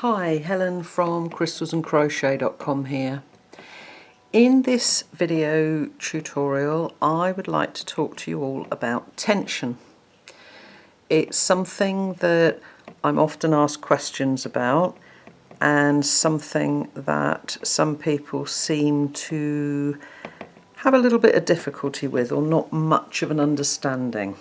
Hi, Helen from crystalsandcrochet.com here. In this video tutorial I would like to talk to you all about tension. It's something that I'm often asked questions about and something that some people seem to have a little bit of difficulty with or not much of an understanding.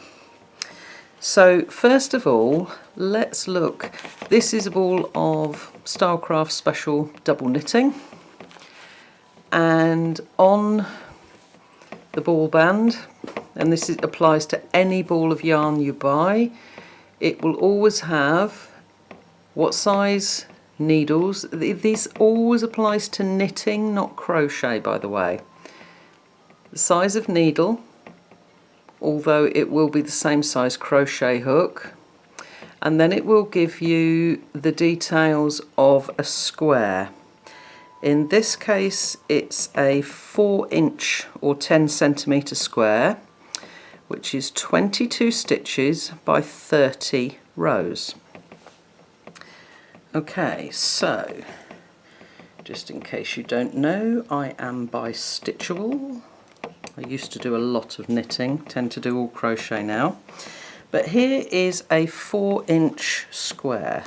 So first of all, let's look. This is a ball of Stylecraft Special double knitting, and on the ball band, and this applies to any ball of yarn you buy, it will always have what size needles. This always applies to knitting, not crochet, by the way. The size of needle, although it will be the same size crochet hook, and then it will give you the details of a square. In this case it's a 4" or 10" square, which is 22 stitches by 30 rows. Okay, so just in case you don't know, I am bi-stitchable. I used to do a lot of knitting, tend to do all crochet now. But here is a 4" square,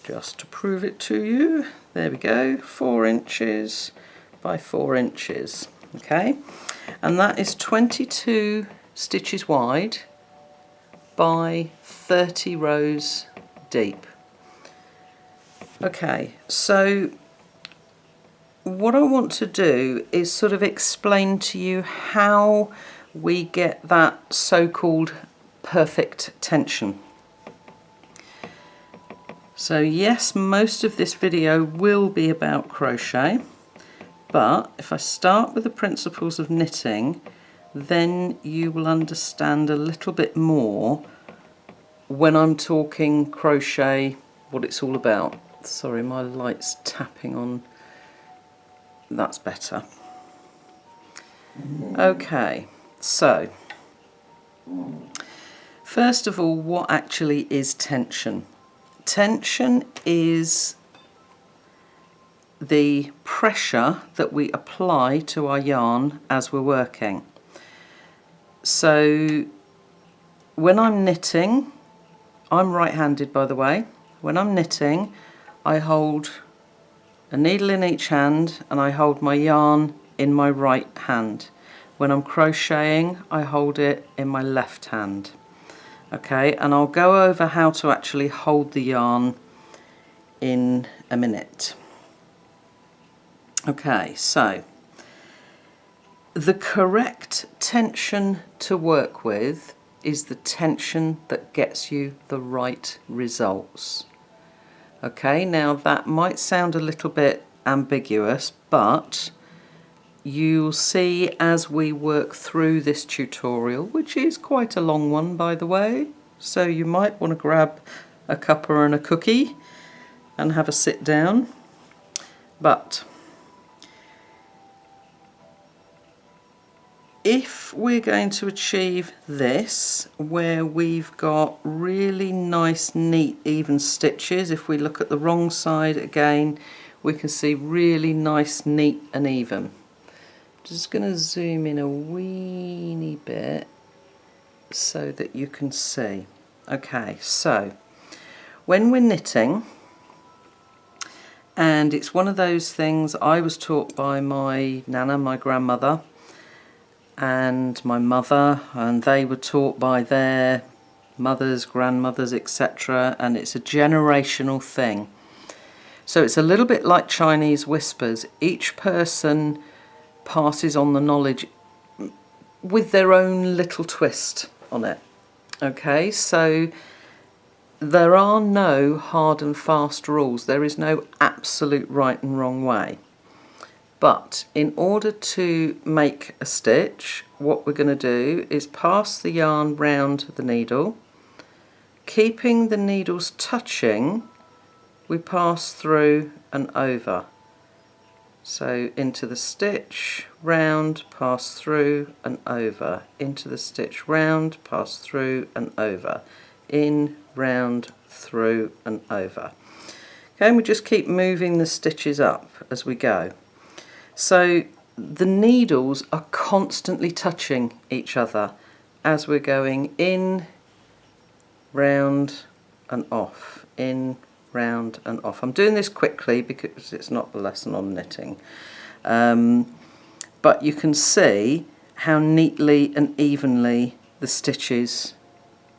just to prove it to you. There we go, 4" by 4". Okay, and that is 22 stitches wide by 30 rows deep. Okay, so what I want to do is sort of explain to you how we get that so-called perfect tension. So yes, most of this video will be about crochet, but if I start with the principles of knitting, then you will understand a little bit more when I'm talking crochet, what it's all about. Sorry, my light's tapping on. That's better. Okay, so first of all, what actually is tension? Tension is the pressure that we apply to our yarn as we're working. So when I'm knitting, I'm right-handed by the way, when I'm knitting I hold a needle in each hand and I hold my yarn in my right hand. When I'm crocheting I hold it in my left hand. Okay, and I'll go over how to actually hold the yarn in a minute. Okay, so the correct tension to work with is the tension that gets you the right results. Okay, now that might sound a little bit ambiguous, but you'll see as we work through this tutorial, which is quite a long one by the way, so you might want to grab a cuppa and a cookie and have a sit down. But if we're going to achieve this, where we've got really nice, neat, even stitches, if we look at the wrong side again, we can see really nice, neat and even. Just going to zoom in a weeny bit so that you can see. Okay, so when we're knitting, and it's one of those things I was taught by my nana, my grandmother, and my mother, and they were taught by their mothers, grandmothers, etc., and it's a generational thing. So it's a little bit like Chinese whispers. Each person passes on the knowledge with their own little twist on it. Okay, so there are no hard and fast rules. There is no absolute right and wrong way. But in order to make a stitch, what we're going to do is pass the yarn round the needle. Keeping the needles touching, we pass through and over. So into the stitch, round, pass through and over. Into the stitch, round, pass through and over. In, round, through and over. Okay, and we just keep moving the stitches up as we go. So the needles are constantly touching each other as we're going in, round and off, in, round and off. I'm doing this quickly because it's not the lesson on knitting, but you can see how neatly and evenly the stitches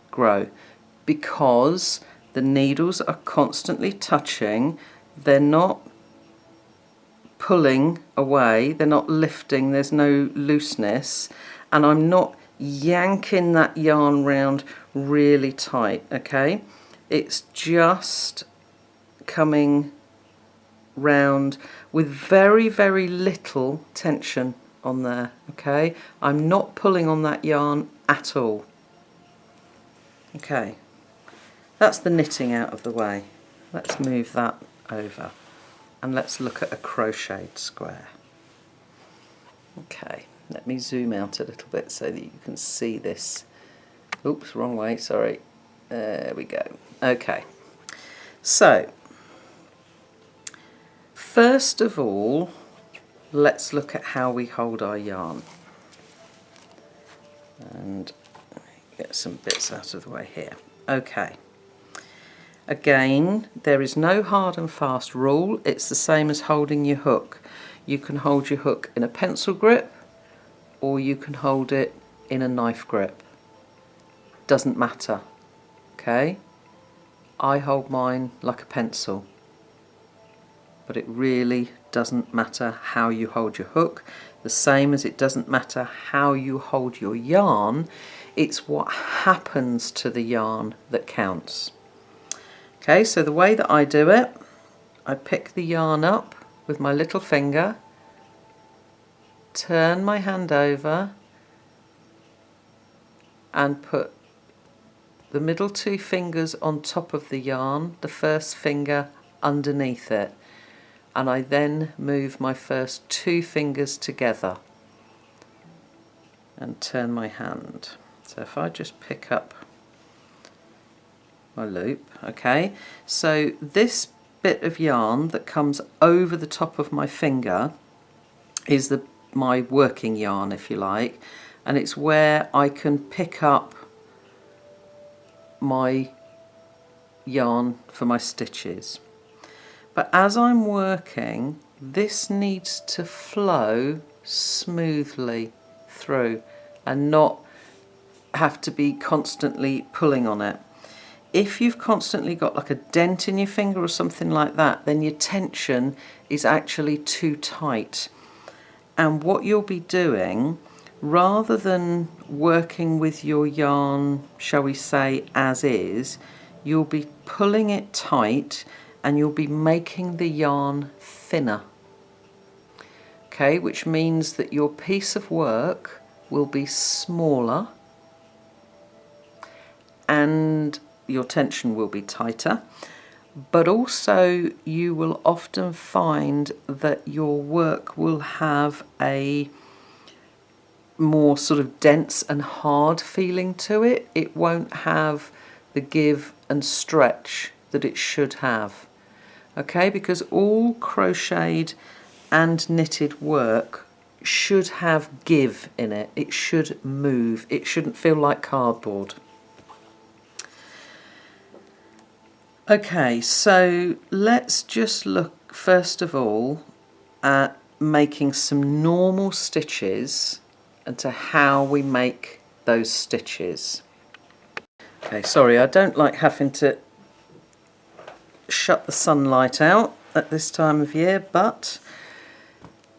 grow because the needles are constantly touching. They're not pulling away, they're not lifting, there's no looseness, and I'm not yanking that yarn round really tight, okay? It's just coming round with very, very little tension on there, okay? I'm not pulling on that yarn at all. Okay, that's the knitting out of the way. Let's move that over and let's look at a crocheted square. Okay, let me zoom out a little bit so that you can see this. Oops, wrong way, sorry. There we go. Okay, so first of all, let's look at how we hold our yarn. And get some bits out of the way here. Okay. Again, there is no hard and fast rule. It's the same as holding your hook. You can hold your hook in a pencil grip or you can hold it in a knife grip. Doesn't matter. Okay? I hold mine like a pencil. But it really doesn't matter how you hold your hook. The same as it doesn't matter how you hold your yarn. It's what happens to the yarn that counts. Okay, so the way that I do it, I pick the yarn up with my little finger, turn my hand over and put the middle two fingers on top of the yarn, the first finger underneath it, and I then move my first two fingers together and turn my hand. So if I just pick up my loop, okay, so this bit of yarn that comes over the top of my finger is my working yarn, if you like, and it's where I can pick up my yarn for my stitches. But as I'm working, this needs to flow smoothly through and not have to be constantly pulling on it. If you've constantly got like a dent in your finger or something like that, then your tension is actually too tight. And what you'll be doing, rather than working with your yarn, shall we say, as is, you'll be pulling it tight and you'll be making the yarn thinner. Okay, which means that your piece of work will be smaller and your tension will be tighter, but also you will often find that your work will have a more sort of dense and hard feeling to it. It won't have the give and stretch that it should have. Okay, because all crocheted and knitted work should have give in it. It should move. It shouldn't feel like cardboard. Okay, so let's just look first of all at making some normal stitches and to how we make those stitches. Okay, sorry, I don't like having to shut the sunlight out at this time of year, but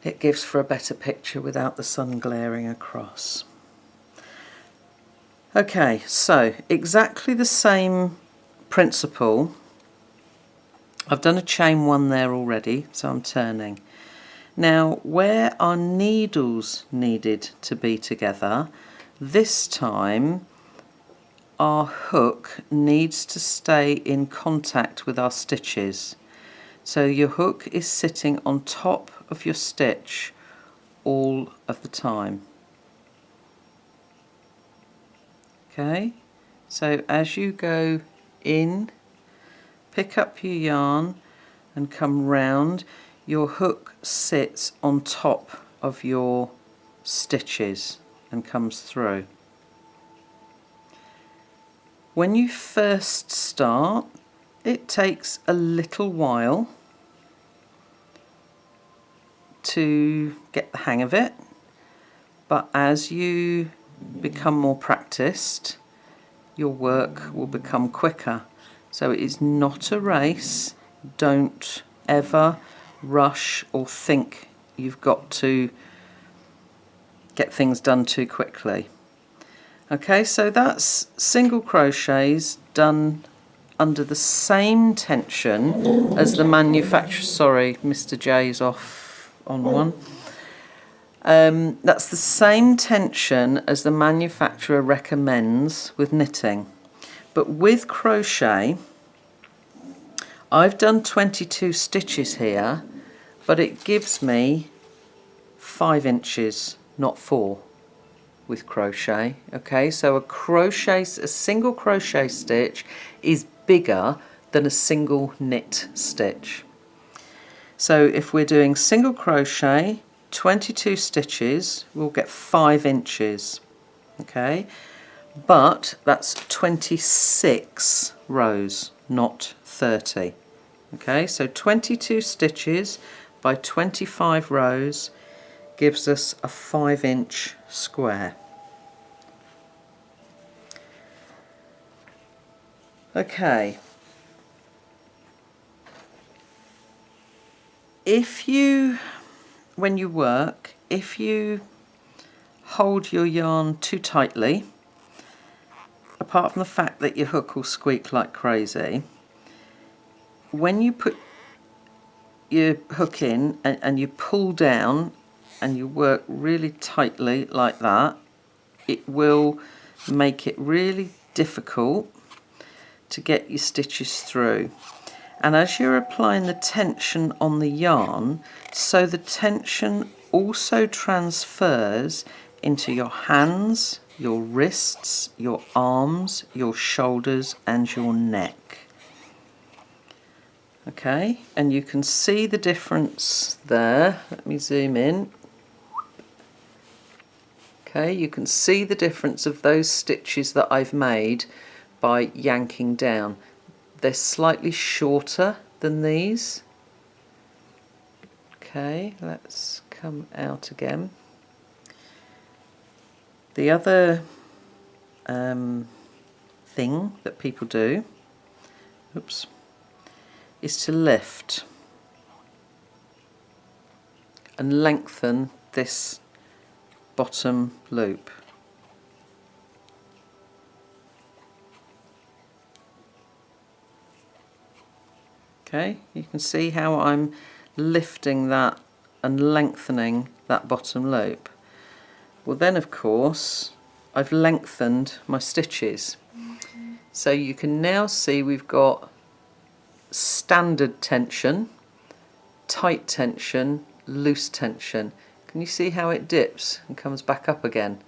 it gives for a better picture without the sun glaring across. Okay, so exactly the same principle. I've done a chain one there already, so I'm turning. Now, where our needles needed to be together, this time our hook needs to stay in contact with our stitches. So your hook is sitting on top of your stitch all of the time. Okay, so as you go in, pick up your yarn and come round, your hook sits on top of your stitches and comes through. When you first start, it takes a little while to get the hang of it, but as you become more practiced, your work will become quicker. So it is not a race. Don't ever rush or think you've got to get things done too quickly. Okay, so that's single crochets done under the same tension as the manufacturer. Sorry, Mr. J's off on one. That's the same tension as the manufacturer recommends with knitting. But with crochet, I've done 22 stitches here, but it gives me 5 inches, not 4, with crochet. Okay, so a single crochet stitch is bigger than a single knit stitch. So if we're doing single crochet, 22 stitches, we'll get 5 inches. Okay, but that's 26 rows, not 30. Okay, so 22 stitches by 25 rows gives us a 5-inch square. Okay, when you work, if you hold your yarn too tightly, apart from the fact that your hook will squeak like crazy, when you put your hook in and you pull down and you work really tightly like that, it will make it really difficult to get your stitches through. And as you're applying the tension on the yarn, so the tension also transfers into your hands, your wrists, your arms, your shoulders and your neck. Okay, and you can see the difference there. Let me zoom in. Okay, you can see the difference of those stitches that I've made by yanking down. They're slightly shorter than these. Okay, let's come out again. The other thing that people do, is to lift and lengthen this bottom loop. Okay, you can see how I'm lifting that and lengthening that bottom loop. Well then, of course, I've lengthened my stitches. So you can now see we've got standard tension, tight tension, loose tension. Can you see how it dips and comes back up again?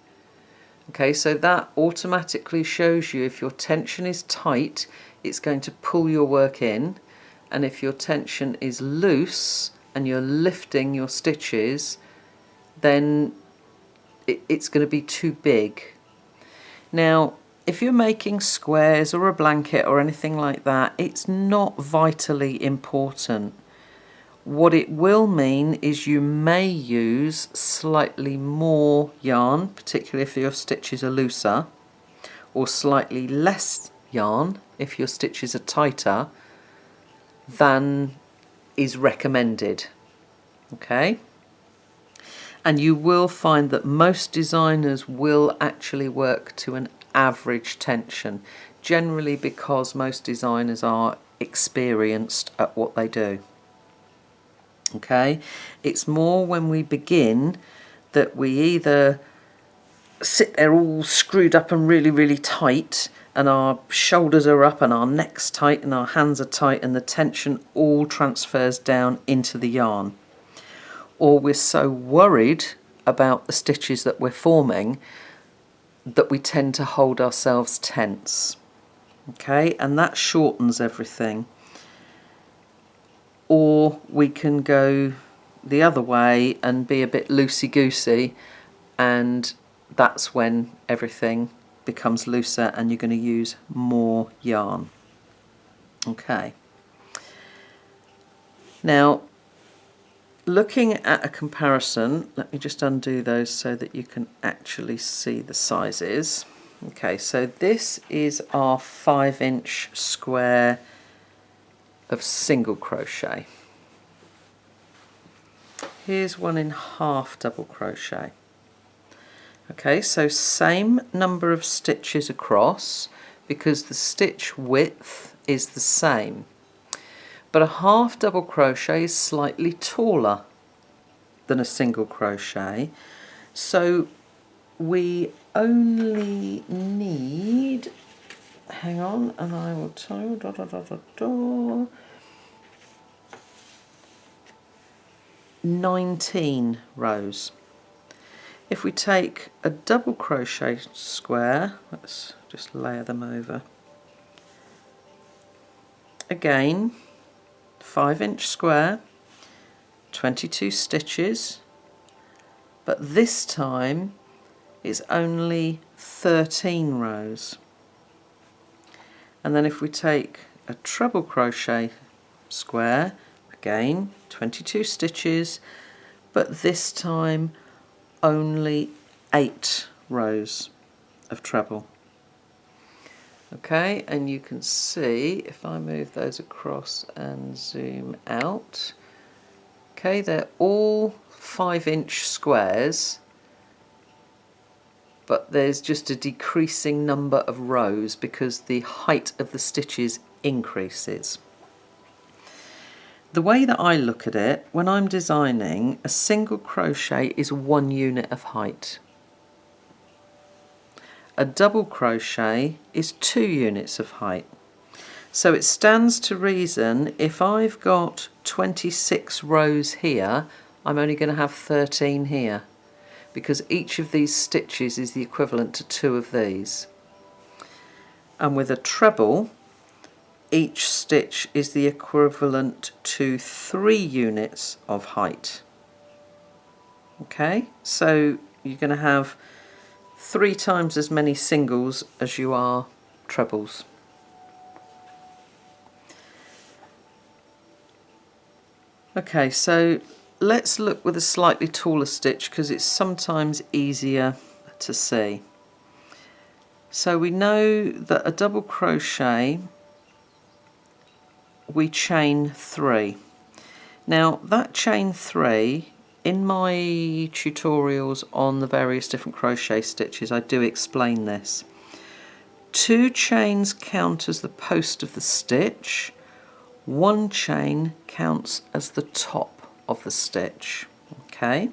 Okay, so that automatically shows you if your tension is tight, it's going to pull your work in, and if your tension is loose and you're lifting your stitches, then it's going to be too big. Now, if you're making squares or a blanket or anything like that, it's not vitally important. What it will mean is you may use slightly more yarn, particularly if your stitches are looser, or slightly less yarn if your stitches are tighter than is recommended. Okay? And you will find that most designers will actually work to an average tension, generally because most designers are experienced at what they do. Okay, it's more when we begin that we either sit there all screwed up and really tight, and our shoulders are up and our neck's tight and our hands are tight and the tension all transfers down into the yarn. Or we're so worried about the stitches that we're forming that we tend to hold ourselves tense. Okay, and that shortens everything. or we can go the other way and be a bit loosey-goosey, and that's when everything becomes looser and you're going to use more yarn. Okay. Now, looking at a comparison, let me just undo those so that you can actually see the sizes. Okay, so this is our 5-inch square of single crochet. Here's 1 1/2 double crochet. Okay, so same number of stitches across because the stitch width is the same. But a half double crochet is slightly taller than a single crochet, so we only need, hang on, and I will tell you, 19 rows. If we take a double crochet square, let's just layer them over. Again, 5-inch square, 22 stitches, but this time it's only 13 rows. And then if we take a treble crochet square, again 22 stitches, but this time only 8 rows of treble. Okay, and you can see if I move those across and zoom out, okay, they're all 5-inch squares, but there's just a decreasing number of rows because the height of the stitches increases. The way that I look at it, when I'm designing, a single crochet is 1 unit of height. A double crochet is 2 units of height. So it stands to reason if I've got 26 rows here, I'm only going to have 13 here, because each of these stitches is the equivalent to 2 of these. And with a treble, each stitch is the equivalent to 3 units of height. Okay, so you're going to have 3 times as many singles as you are trebles. Okay, so let's look with a slightly taller stitch because it's sometimes easier to see. So we know that a double crochet, we chain 3. Now that chain 3, in my tutorials on the various different crochet stitches, I do explain this. 2 chains count as the post of the stitch, 1 chain counts as the top of the stitch. Okay,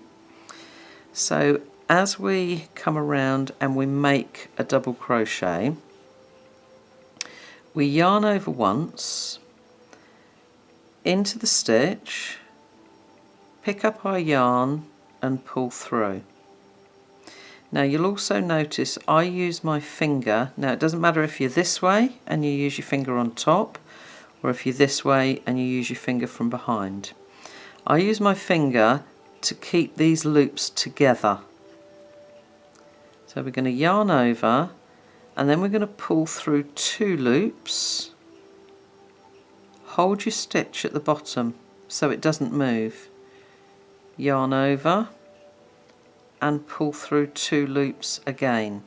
so as we come around and we make a double crochet, we yarn over once, into the stitch, pick up our yarn and pull through. Now you'll also notice I use my finger. Now it doesn't matter if you're this way and you use your finger on top, or if you're this way and you use your finger from behind. I use my finger to keep these loops together. So we're going to yarn over and then we're going to pull through 2 loops. Hold your stitch at the bottom so it doesn't move. Yarn over and pull through 2 loops again.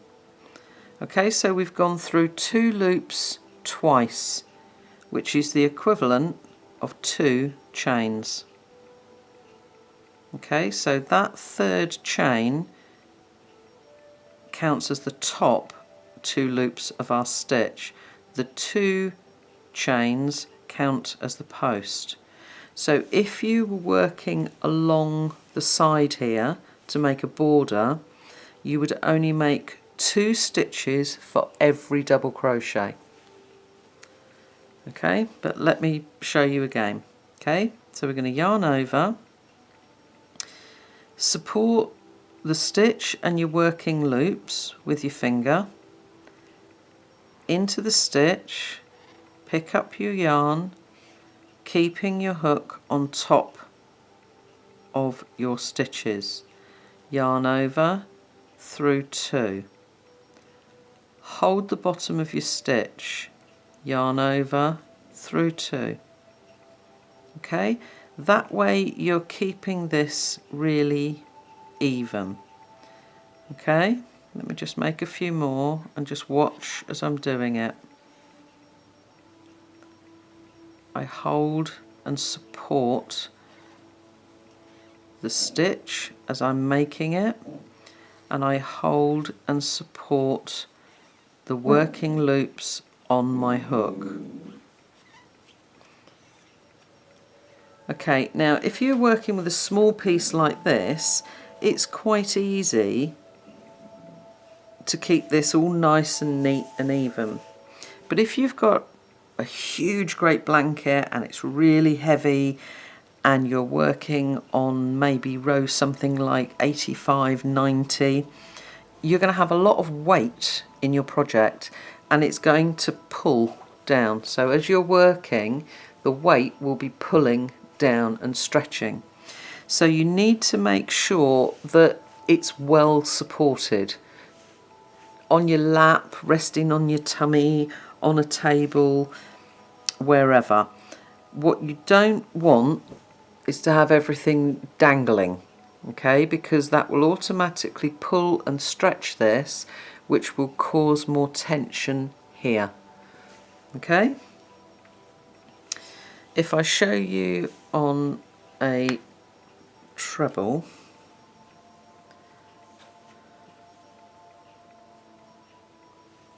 Okay, so we've gone through 2 loops twice, which is the equivalent of 2 chains. Okay, so that 3rd chain counts as the top 2 loops of our stitch. The 2 chains count as the post. So if you were working along the side here to make a border, you would only make 2 stitches for every double crochet. Okay, but let me show you again. Okay, so we're going to yarn over, support the stitch and your working loops with your finger, into the stitch, pick up your yarn, keeping your hook on top of your stitches. Yarn over, through 2. Hold the bottom of your stitch, yarn over, through 2. Okay, that way you're keeping this really even. Okay, let me just make a few more and just watch as I'm doing it. I hold and support the stitch as I'm making it, and I hold and support the working loops on my hook. Okay, now if you're working with a small piece like this, it's quite easy to keep this all nice and neat and even. But if you've got a huge great blanket and it's really heavy and you're working on maybe row something like 85, 90, you're going to have a lot of weight in your project and it's going to pull down. So as you're working, the weight will be pulling down and stretching. So you need to make sure that it's well supported. On your lap, resting on your tummy, on a table, wherever. What you don't want is to have everything dangling, okay, because that will automatically pull and stretch this, which will cause more tension here. Okay, if I show you on a treble,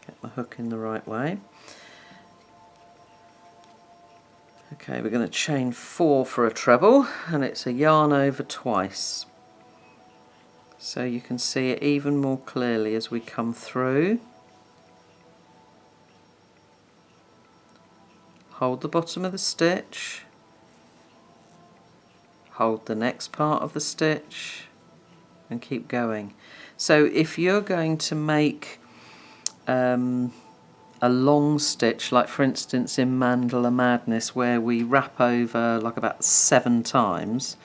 get my hook in the right way. Okay, we're going to chain 4 for a treble, and it's a yarn over twice. So you can see it even more clearly as we come through. Hold the bottom of the stitch, hold the next part of the stitch, and keep going. So if you're going to make a long stitch, like for instance in Mandala Madness where we wrap over like about 7 times,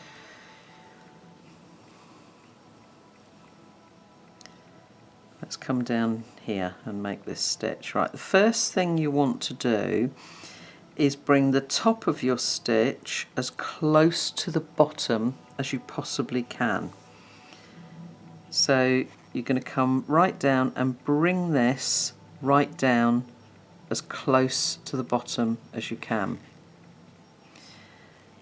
let's come down here and make this stitch. Right, the first thing you want to do is bring the top of your stitch as close to the bottom as you possibly can. So you're going to come right down and bring this right down as close to the bottom as you can.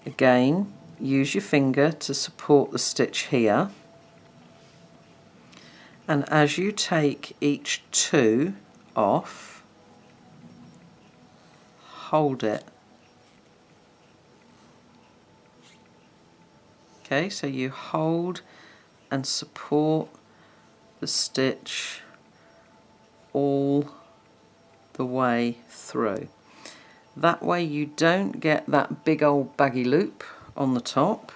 Again, use your finger to support the stitch here, and as you take each 2 off, hold it. Okay, so you hold and support the stitch all the way through. That way you don't get that big old baggy loop on the top,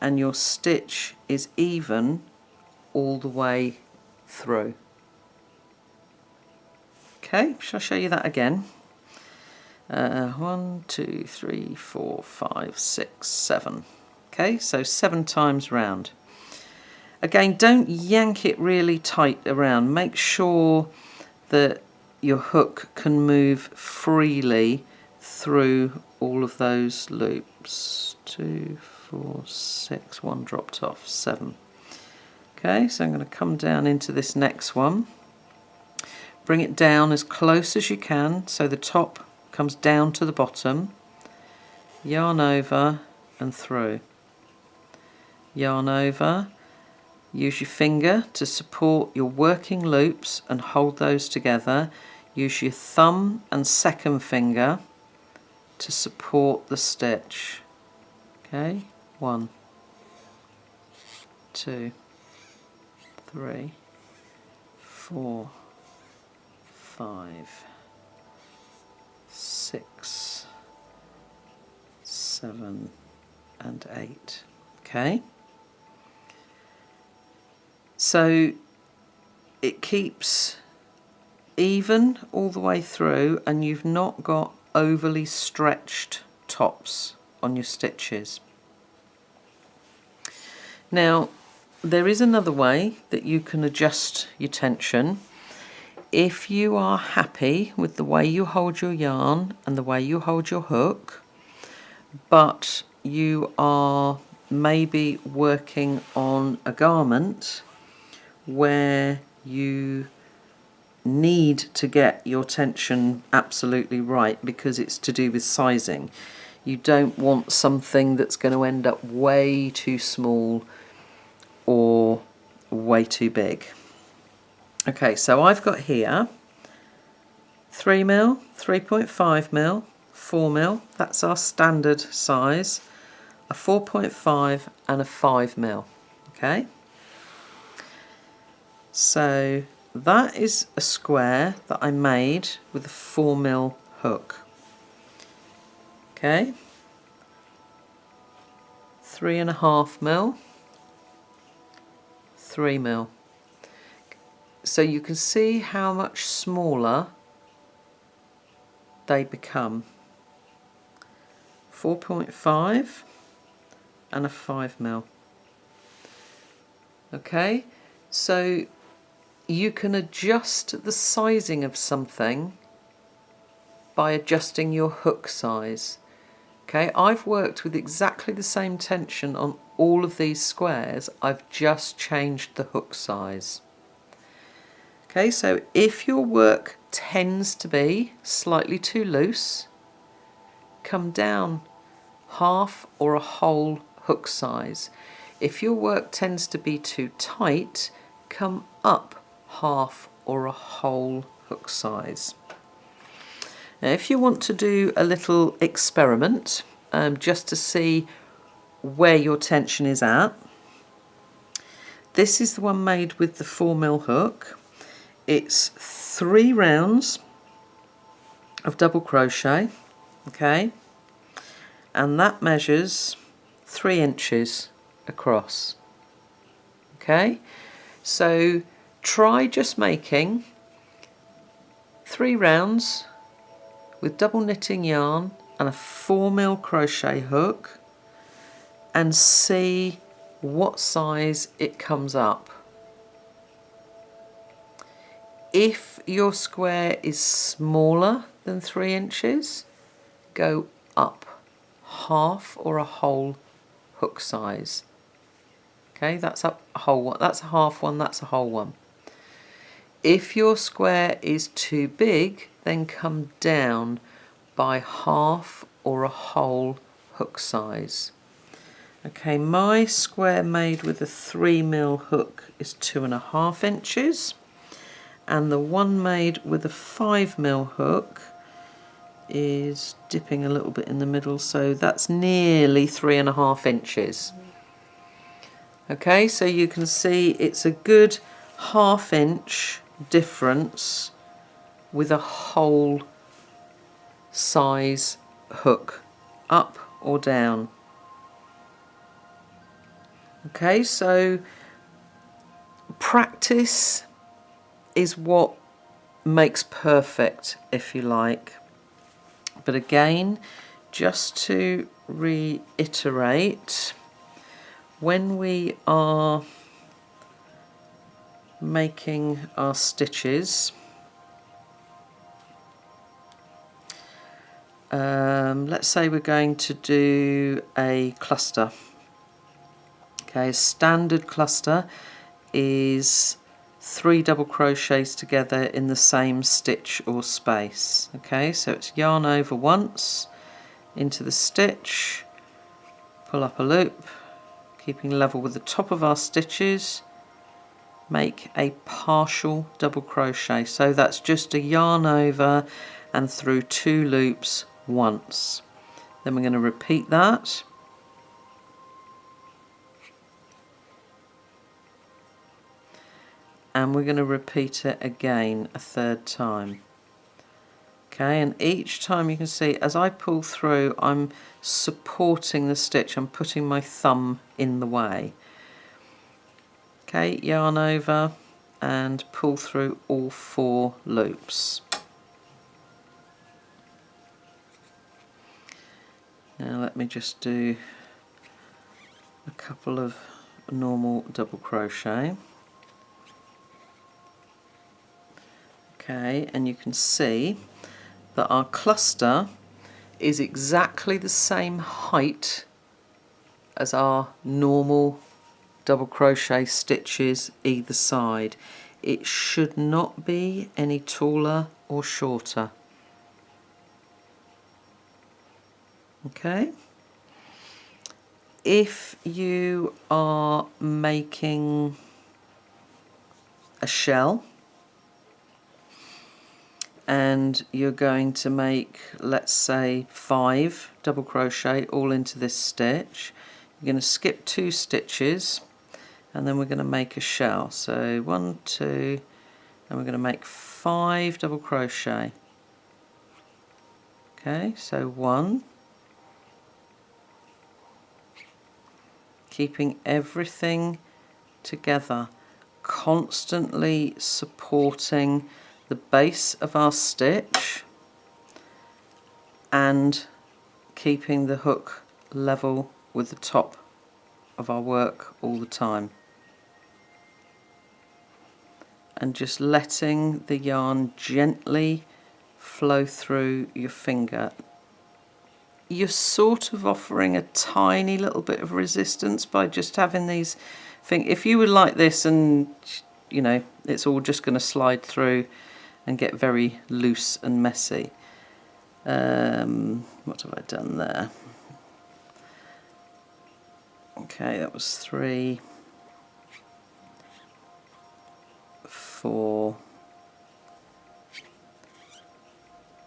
and your stitch is even all the way through. Okay, shall I show you that again? 1, 2, 3, 4, 5, 6, 7. Okay, so 7 times round. Again, don't yank it really tight around. Make sure that your hook can move freely through all of those loops. 2, 4, 6, 1 dropped off, 7. Okay, so I'm going to come down into this next one. Bring it down as close as you can so the top comes down to the bottom. Yarn over and through. Yarn over. Use your finger to support your working loops and hold those together. Use your thumb and second finger to support the stitch. Okay, 1, 2, 3, 4, 5, 6, 7, and 8. Okay. So it keeps even all the way through, and you've not got overly stretched tops on your stitches. Now there is another way that you can adjust your tension. If you are happy with the way you hold your yarn and the way you hold your hook, but you are maybe working on a garment where you need to get your tension absolutely right because it's to do with sizing. You don't want something that's going to end up way too small or way too big. Okay, so I've got here 3mm, 3.5mm, 4mm, that's our standard size, a 4.5 and a 5mm. Okay, so that is a square that I made with a 4mm hook. Okay, 3.5mm, 3mm. So you can see how much smaller they become. 4.5 and a 5mm. Okay, so you can adjust the sizing of something by adjusting your hook size. Okay, I've worked with exactly the same tension on all of these squares, I've just changed the hook size. Okay, so if your work tends to be slightly too loose, come down half or a whole hook size. If your work tends to be too tight, come up half or a whole hook size. Now if you want to do a little experiment just to see where your tension is at, this is the one made with the 4mm hook. It's 3 rounds of double crochet, okay, and that measures 3 inches across. Okay, so try just making 3 rounds with double knitting yarn and a 4mm crochet hook and see what size it comes up. If your square is smaller than 3 inches, go up half or a whole hook size. Okay, that's up a whole one, that's a half one, that's a whole one. If your square is too big, then come down by half or a whole hook size. Okay, my square made with a 3mm hook is 2.5 inches. And the one made with a 5mm hook is dipping a little bit in the middle, so that's nearly 3.5 inches. Okay, so you can see it's a good ½ inch difference with a whole size hook, up or down. Okay, so practice is what makes perfect, if you like. But again, just to reiterate, when we are making our stitches, let's say we're going to do a cluster. Okay, a standard cluster is 3 double crochets together in the same stitch or space. Okay, so it's yarn over once into the stitch, pull up a loop, keeping level with the top of our stitches, make a partial double crochet. So that's just a yarn over and through 2 loops once. Then we're going to repeat that. And we're going to repeat it again a 3rd time. Okay, and each time you can see as I pull through, I'm supporting the stitch, I'm putting my thumb in the way. Okay, yarn over and pull through all 4 loops. Now let me just do a couple of normal double crochet. Okay, and you can see that our cluster is exactly the same height as our normal double crochet stitches either side. It should not be any taller or shorter. Okay, if you are making a shell and you're going to make, let's say, 5 double crochet all into this stitch, you're going to skip 2 stitches and then we're going to make a shell. So 1, 2, and we're going to make 5 double crochet. Okay, so 1, keeping everything together, constantly supporting the base of our stitch and keeping the hook level with the top of our work all the time, and just letting the yarn gently flow through your finger. You're sort of offering a tiny little bit of resistance by just having these things. If you were like this and you know it's all just going to slide through and get very loose and messy. What have I done there? Okay, that was 3, 4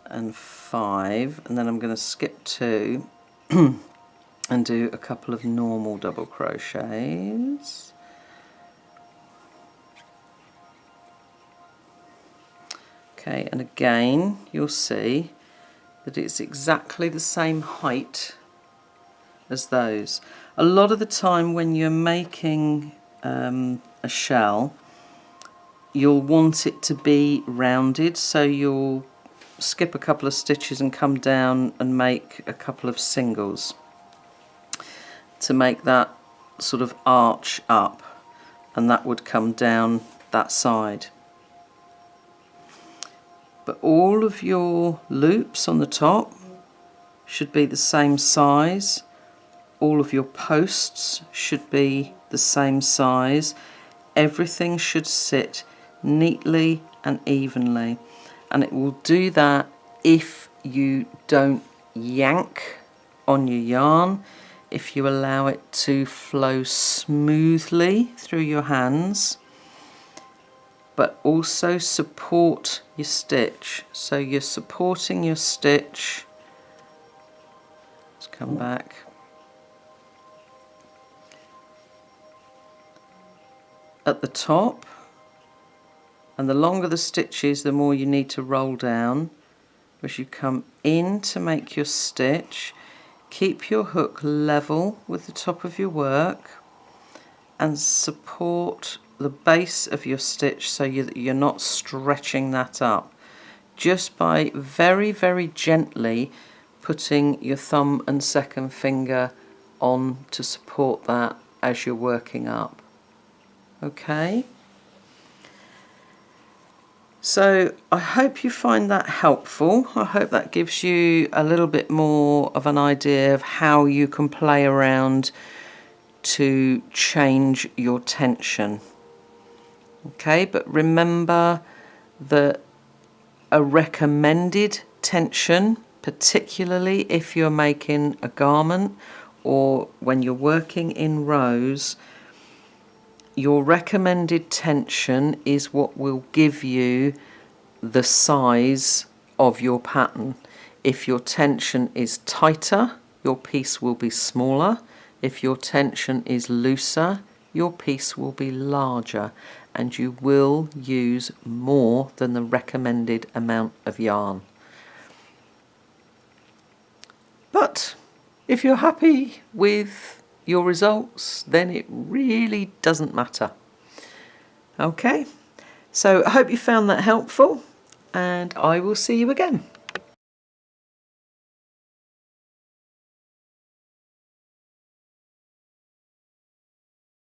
and 5, and then I'm going to skip 2 and do a couple of normal double crochets. Okay, and again you'll see that it's exactly the same height as those. A lot of the time when you're making a shell, you'll want it to be rounded, so you'll skip a couple of stitches and come down and make a couple of singles to make that sort of arch up, and that would come down that side. But all of your loops on the top should be the same size. All of your posts should be the same size. Everything should sit neatly and evenly, and it will do that if you don't yank on your yarn, if you allow it to flow smoothly through your hands, but also support your stitch. So you're supporting your stitch. Let's come back. At the top, and the longer the stitch is, the more you need to roll down. As you come in to make your stitch, keep your hook level with the top of your work and support the base of your stitch so that you're not stretching that up. Just by very, very gently putting your thumb and second finger on to support that as you're working up. Okay? So I hope you find that helpful. I hope that gives you a little bit more of an idea of how you can play around to change your tension. Okay, but remember that a recommended tension, particularly if you're making a garment or when you're working in rows, your recommended tension is what will give you the size of your pattern. If your tension is tighter, your piece will be smaller. If your tension is looser, your piece will be larger, and you will use more than the recommended amount of yarn. But if you're happy with your results, then it really doesn't matter. Okay, so I hope you found that helpful, and I will see you again.